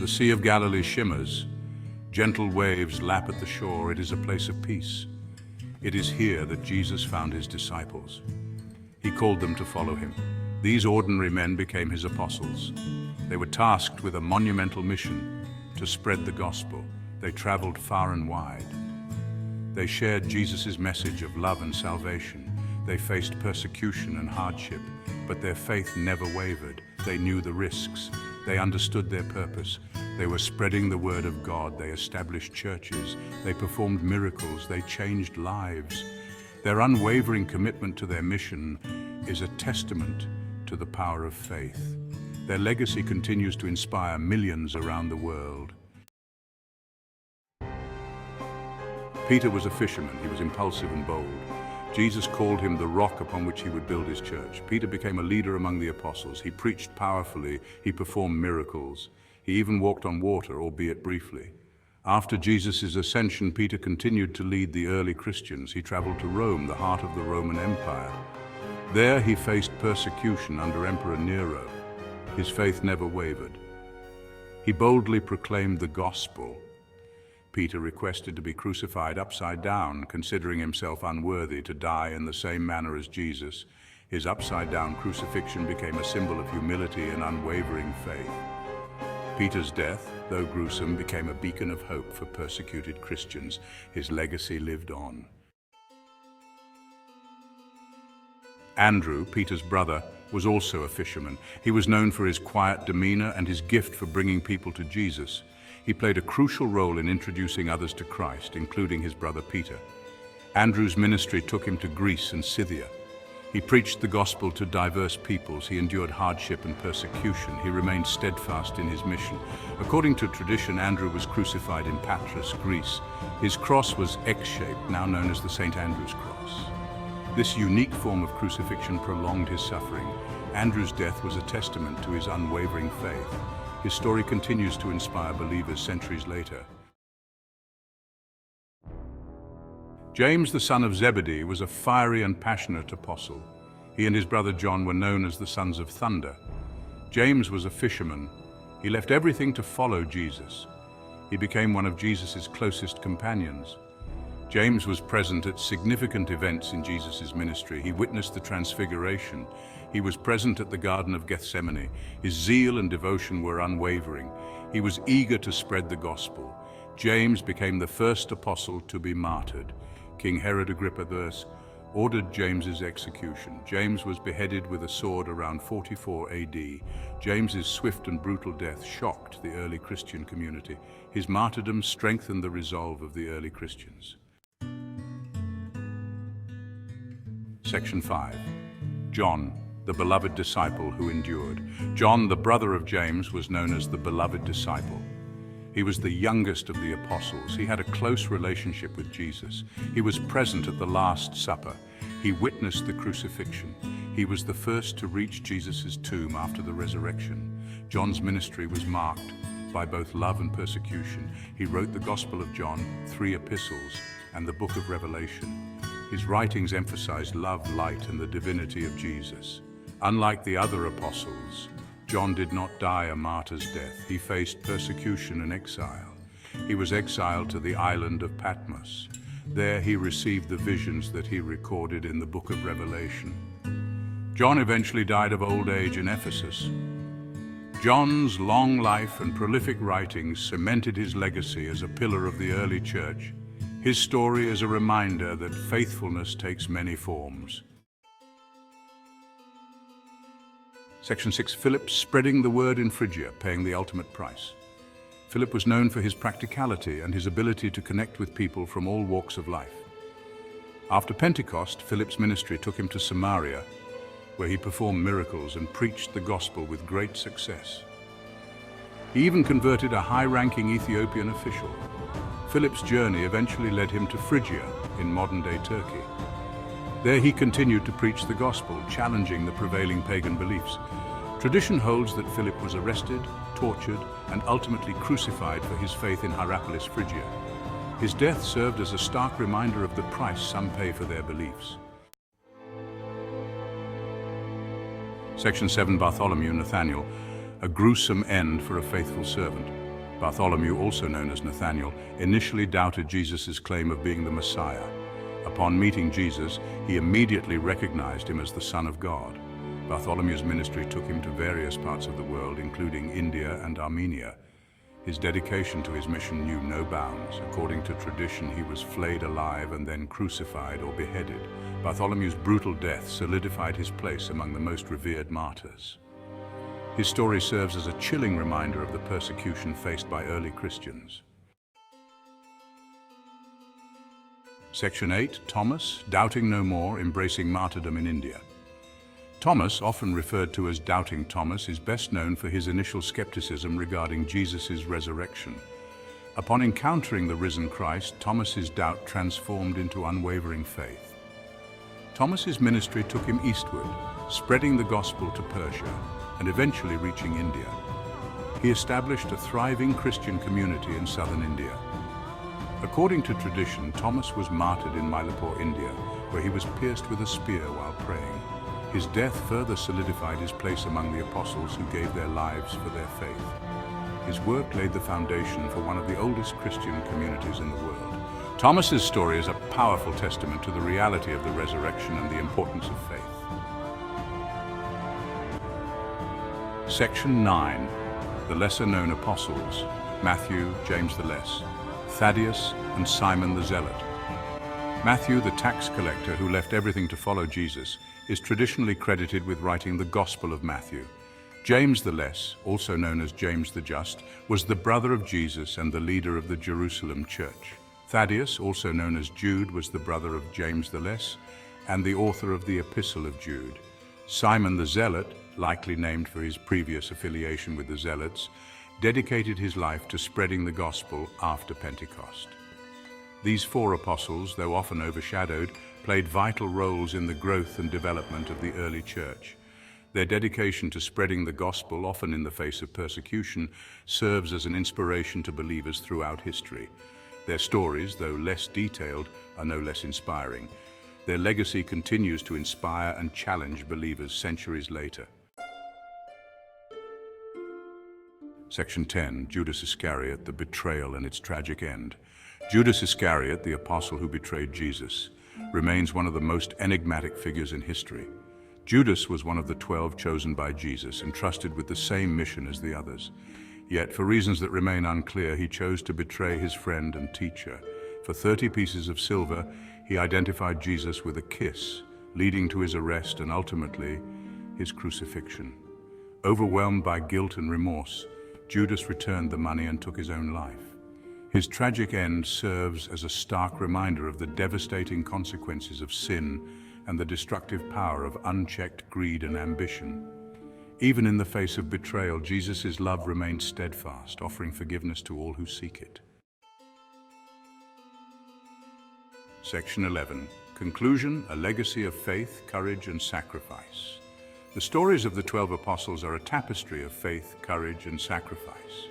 the Sea of Galilee shimmers. Gentle waves lap at the shore. It is a place of peace. It is here that Jesus found his disciples. He called them to follow him. These ordinary men became his apostles. They were tasked with a monumental mission to spread the gospel. They traveled far and wide. They shared Jesus' message of love and salvation. They faced persecution and hardship, but their faith never wavered. They knew the risks. They understood their purpose. They were spreading the word of God. They established churches. They performed miracles. They changed lives. Their unwavering commitment to their mission is a testament to the power of faith. Their legacy continues to inspire millions around the world. Peter was a fisherman. He was impulsive and bold. Jesus called him the rock upon which he would build his church. Peter became a leader among the apostles. He preached powerfully. He performed miracles. He even walked on water, albeit briefly. After Jesus' ascension, Peter continued to lead the early Christians. He traveled to Rome, the heart of the Roman Empire. There he faced persecution under Emperor Nero. His faith never wavered. He boldly proclaimed the gospel. Peter requested to be crucified upside down, considering himself unworthy to die in the same manner as Jesus. His upside-down crucifixion became a symbol of humility and unwavering faith. Peter's death, though gruesome, became a beacon of hope for persecuted Christians. His legacy lived on. Andrew, Peter's brother, was also a fisherman. He was known for his quiet demeanor and his gift for bringing people to Jesus. He played a crucial role in introducing others to Christ, including his brother Peter. Andrew's ministry took him to Greece and Scythia. He preached the gospel to diverse peoples. He endured hardship and persecution. He remained steadfast in his mission. According to tradition, Andrew was crucified in Patras, Greece. His cross was X-shaped, now known as the St. Andrew's cross. This unique form of crucifixion prolonged his suffering. Andrew's death was a testament to his unwavering faith. His story continues to inspire believers centuries later. James, the son of Zebedee, was a fiery and passionate apostle. He and his brother John were known as the sons of thunder. James was a fisherman. He left everything to follow Jesus. He became one of Jesus' closest companions. James was present at significant events in Jesus' ministry. He witnessed the Transfiguration. He was present at the Garden of Gethsemane. His zeal and devotion were unwavering. He was eager to spread the gospel. James became the first apostle to be martyred. King Herod Agrippa I ordered James's execution. James was beheaded with a sword around 44 AD. James's swift and brutal death shocked the early Christian community. His martyrdom strengthened the resolve of the early Christians. Section 5. John, the beloved disciple who endured. John, the brother of James, was known as the beloved disciple. He was the youngest of the apostles. He had a close relationship with Jesus. He was present at the Last Supper. He witnessed the crucifixion. He was the first to reach Jesus' tomb after the resurrection. John's ministry was marked by both love and persecution. He wrote the Gospel of John, 3 epistles, and the book of Revelation. His writings emphasized love, light, and the divinity of Jesus. Unlike the other apostles, John did not die a martyr's death. He faced persecution and exile. He was exiled to the island of Patmos. There he received the visions that he recorded in the book of Revelation. John eventually died of old age in Ephesus. John's long life and prolific writings cemented his legacy as a pillar of the early church. His story is a reminder that faithfulness takes many forms. Section 6. Philip spreading the word in Phrygia, paying the ultimate price. Philip was known for his practicality and his ability to connect with people from all walks of life. After Pentecost, Philip's ministry took him to Samaria, where he performed miracles and preached the gospel with great success. He even converted a high-ranking Ethiopian official. Philip's journey eventually led him to Phrygia in modern-day Turkey. There he continued to preach the gospel, challenging the prevailing pagan beliefs. Tradition holds that Philip was arrested, tortured, and ultimately crucified for his faith in Hierapolis, Phrygia. His death served as a stark reminder of the price some pay for their beliefs. Section 7. Bartholomew, Nathanael, a gruesome end for a faithful servant. Bartholomew, also known as Nathanael, initially doubted Jesus' claim of being the Messiah. Upon meeting Jesus, he immediately recognized him as the Son of God. Bartholomew's ministry took him to various parts of the world, including India and Armenia. His dedication to his mission knew no bounds. According to tradition, he was flayed alive and then crucified or beheaded. Bartholomew's brutal death solidified his place among the most revered martyrs. His story serves as a chilling reminder of the persecution faced by early Christians. Section 8, Thomas, Doubting No More, Embracing Martyrdom in India. Thomas, often referred to as Doubting Thomas, is best known for his initial skepticism regarding Jesus' resurrection. Upon encountering the risen Christ, Thomas's doubt transformed into unwavering faith. Thomas's ministry took him eastward, spreading the gospel to Persia and eventually reaching India. He established a thriving Christian community in southern India. According to tradition, Thomas was martyred in Mylapore, India, where he was pierced with a spear while praying. His death further solidified his place among the apostles who gave their lives for their faith. His work laid the foundation for one of the oldest Christian communities in the world. Thomas's story is a powerful testament to the reality of the resurrection and the importance of faith. Section 9. The lesser-known apostles, Matthew, James the Less, Thaddeus, and Simon the Zealot. Matthew, the tax collector who left everything to follow Jesus, is traditionally credited with writing the Gospel of Matthew. James the Less, also known as James the Just, was the brother of Jesus and the leader of the Jerusalem church. Thaddeus, also known as Jude, was the brother of James the Less and the author of the Epistle of Jude. Simon the Zealot, likely named for his previous affiliation with the Zealots, dedicated his life to spreading the gospel after Pentecost. These four apostles, though often overshadowed, played vital roles in the growth and development of the early church. Their dedication to spreading the gospel, often in the face of persecution, serves as an inspiration to believers throughout history. Their stories, though less detailed, are no less inspiring. Their legacy continues to inspire and challenge believers centuries later. Section 10, Judas Iscariot, the betrayal and its tragic end. Judas Iscariot, the apostle who betrayed Jesus, remains one of the most enigmatic figures in history. Judas was one of the 12 chosen by Jesus, entrusted with the same mission as the others. Yet, for reasons that remain unclear, he chose to betray his friend and teacher. For 30 pieces of silver, he identified Jesus with a kiss, leading to his arrest and ultimately his crucifixion. Overwhelmed by guilt and remorse, Judas returned the money and took his own life. His tragic end serves as a stark reminder of the devastating consequences of sin and the destructive power of unchecked greed and ambition. Even in the face of betrayal, Jesus' love remained steadfast, offering forgiveness to all who seek it. Section 11. Conclusion, a legacy of faith, courage, and sacrifice. The stories of the 12 apostles are a tapestry of faith, courage, and sacrifice.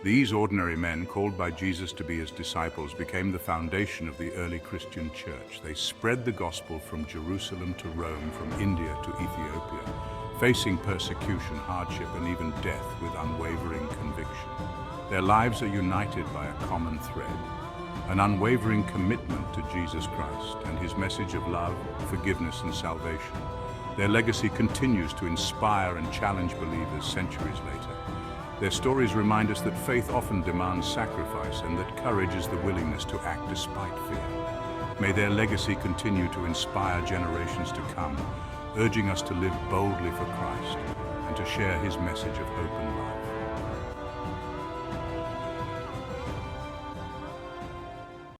These ordinary men, called by Jesus to be his disciples, became the foundation of the early Christian church. They spread the gospel from Jerusalem to Rome, from India to Ethiopia, facing persecution, hardship, and even death with unwavering conviction. Their lives are united by a common thread, an unwavering commitment to Jesus Christ and his message of love, forgiveness, and salvation. Their legacy continues to inspire and challenge believers centuries later. Their stories remind us that faith often demands sacrifice and that courage is the willingness to act despite fear. May their legacy continue to inspire generations to come, urging us to live boldly for Christ and to share his message of hope and